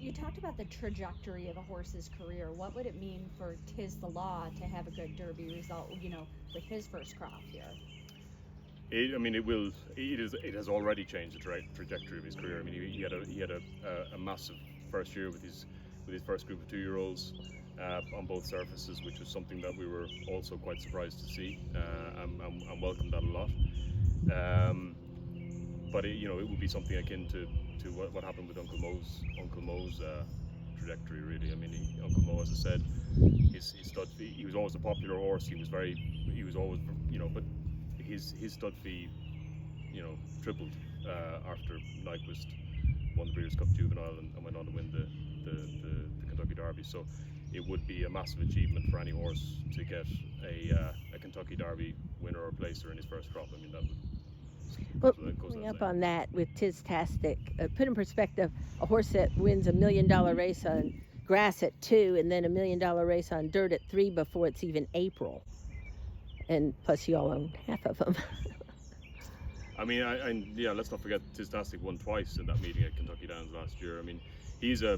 You talked about the trajectory of a horse's career. What would it mean for Tiz the Law to have a good Derby result, with his first crop here? It has already changed the trajectory of his career. I mean, he had a massive first year with his first group of 2-year-olds on both surfaces, which was something that we were also quite surprised to see and welcomed that a lot. But it would be something akin to what happened with Uncle Mo's trajectory, really. I mean, Uncle Mo, as I said, his stud fee, he was always a popular horse. He was always, but his stud fee, tripled after Nyquist won the Breeders' Cup Juvenile and went on to win the Kentucky Derby. So it would be a massive achievement for any horse to get a Kentucky Derby winner or placer in his first crop. I mean, that would. Well, following up on that with Tiztastic, put in perspective, a horse that wins $1 million race on grass at 2 and then $1 million race on dirt at 3 before it's even April. And plus you all own half of them. I mean, let's not forget Tiztastic won twice in that meeting at Kentucky Downs last year. I mean, he's a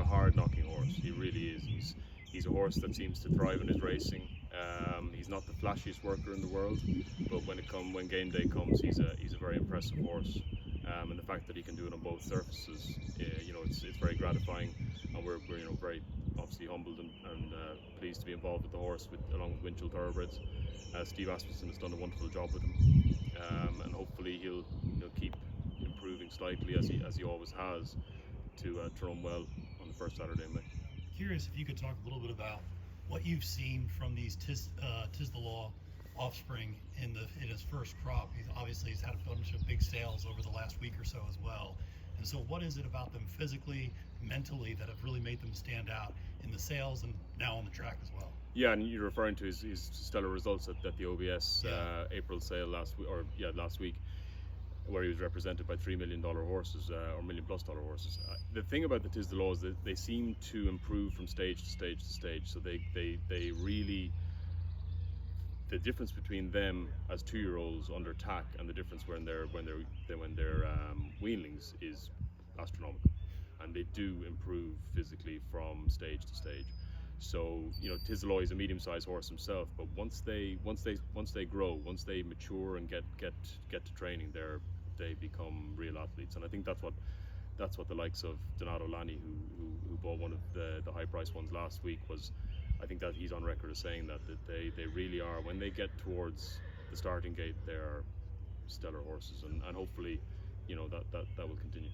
hard-knocking horse. He really is. He's a horse that seems to thrive in his racing. He's not the flashiest worker in the world, but when game day comes, he's a very impressive horse. And the fact that he can do it on both surfaces, it's very gratifying, and we're very obviously humbled and pleased to be involved with the horse along with Winchell Thoroughbreds. Steve Asmussen has done a wonderful job with him, and hopefully he'll keep improving slightly as he always has to run well on the first Saturday in May. Curious if you could talk a little bit about what you've seen from these Tiz the Law offspring in his first crop. He's had a bunch of big sales over the last week or so as well. And so what is it about them physically, mentally, that have really made them stand out in the sales and now on the track as well? Yeah, and you're referring to his stellar results at the OBS April sale last week, where he was represented by $3 million horses or $1 million+ horses. The thing about the Tiz the Law is that they seem to improve from stage to stage to stage. So they really, the difference between them as 2-year-olds under tack and the difference when they're weanlings is astronomical, and they do improve physically from stage to stage. So Tiz the Law is a medium-sized horse himself, but once they grow, once they mature and get to training, they become real athletes. And I think that's what the likes of Donato Lani, who bought one of the high-priced ones last week, was. I think that he's on record as saying that they really are, when they get towards the starting gate, they are stellar horses, and hopefully that will continue.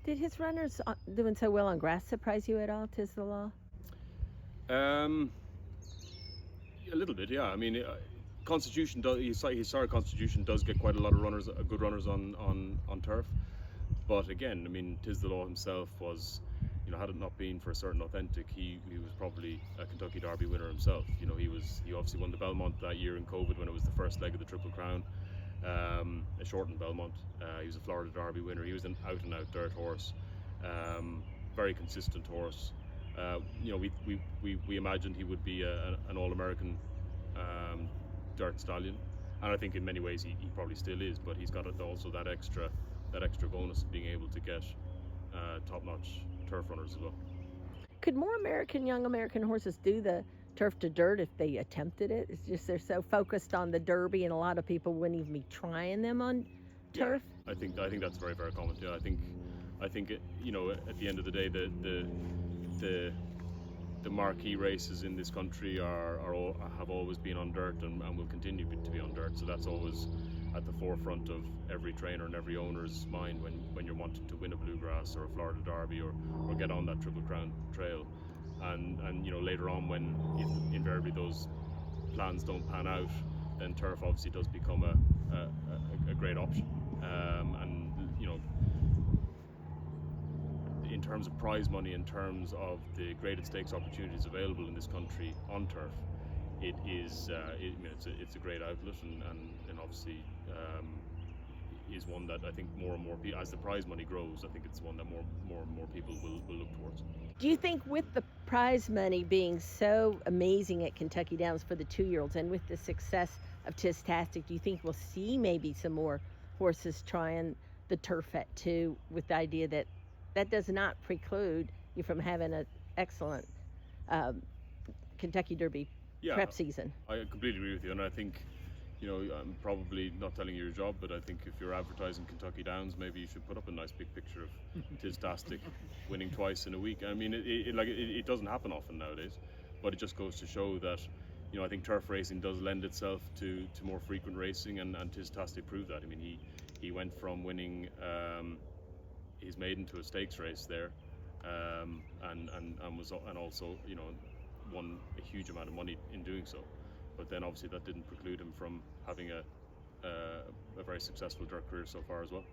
Did his runners doing so well on grass surprise you at all, Tiz the Law? A little bit, yeah. I mean, Constitution his sire Constitution does get quite a lot of good runners on turf, but again, I mean, Tiz the Law himself was, had it not been for a certain authentic, he was probably a Kentucky Derby winner himself. He obviously won the Belmont that year in COVID when it was the first leg of the Triple Crown, a shortened Belmont. He was a Florida Derby winner. He was an out-and-out dirt horse, very consistent horse. We imagined he would be an All-American dirt stallion, and I think in many ways he probably still is, but he's got also that extra bonus of being able to get top-notch turf runners as well. Could more young American horses do the turf to dirt if they attempted it? It's just they're so focused on the Derby, and a lot of people wouldn't even be trying them on turf. Yeah, I think that's very, very common. Yeah, I think at the end of the day, the marquee races in this country have always been on dirt and will continue to be on dirt. So that's always at the forefront of every trainer and every owner's mind when you're wanting to win a bluegrass or a Florida Derby or get on that Triple Crown trail. And later on, when if invariably those plans don't pan out, then turf obviously does become a great option. In terms of prize money, in terms of the graded stakes opportunities available in this country on turf, it's a great outlet, and obviously is one that I think more and more people, as the prize money grows, I think it's one that more and more people will look towards. Do you think with the prize money being so amazing at Kentucky Downs for the 2-year-olds and with the success of Tiztastic, do you think we'll see maybe some more horses trying the turf at 2 with the idea that that does not preclude you from having an excellent Kentucky Derby prep season. I completely agree with you, and I think, you know, I'm probably not telling you your job, but I think if you're advertising Kentucky Downs, maybe you should put up a nice big picture of Tiztastic winning twice in a week. I mean, it doesn't happen often nowadays, but it just goes to show that, you know, I think turf racing does lend itself to more frequent racing, and Tiztastic proved that. I mean, he went from winning his maiden to a stakes race there, and also, you know, won a huge amount of money in doing so. But then obviously that didn't preclude him from having a very successful dirt career so far as well.